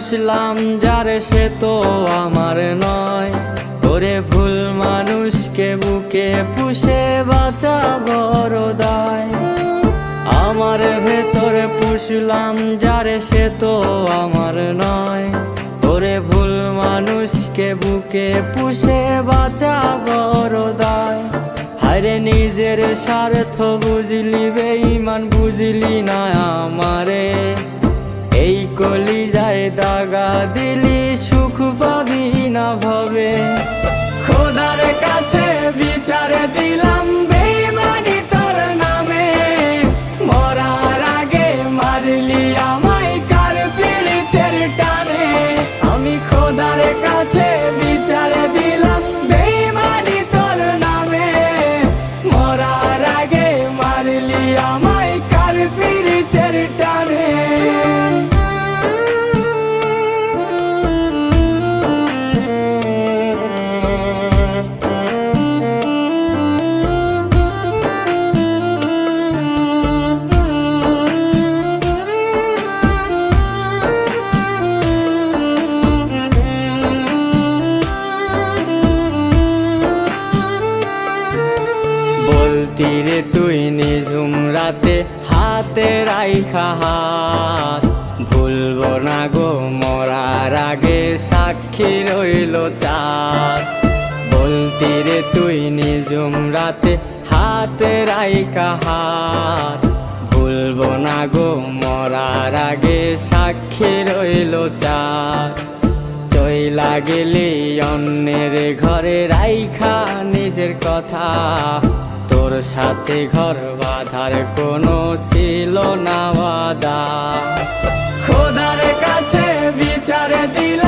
পুষলাম যারে সে তো আমার নয়। ওরে ভুল মানুষকে বুকে পুষে বাঁচা বড় দায়। আমার ভেতরে পুষলাম যারে সে তো আমার নয়। ওরে ভুল মানুষকে বুকে পুষে বাঁচা বড় দায়। হায়রে নিজের স্বার্থ বুঝলি বেঈমান বুঝলি না আমারে। এই কলিজায় দাগা দিলি সুখ পাবি না ভবে। খোদার কাছে বিচার দিলাম বেঈমানি তোর নামে। মরার আগে মারলি আমায় কার পীড়িতের টানে। আমি খোদার কাছে বিচার দিলাম বেঈমানি তোর নামে। মরার আগে মারলি আমায় কার পীড়িতের টানে। বলতিরে তুই নিঝুম রাতে হাতে রাইখা হাত। ভুলবো না গো মরার আগে সাক্ষী রইল চাঁদ। বলতিরে তুই নিঝুম রাতে হাতে রাইখা হাত। ভুলবো না গো মরার আগে সাক্ষী রইল চাঁদ। চইলা গেলি অন্যের ঘরে রাইখা নিজের কথা। তোর সাথে ঘর বাঁধার কোনো ছিল না ওয়াদা। খোদার কাছে বিচার দিলাম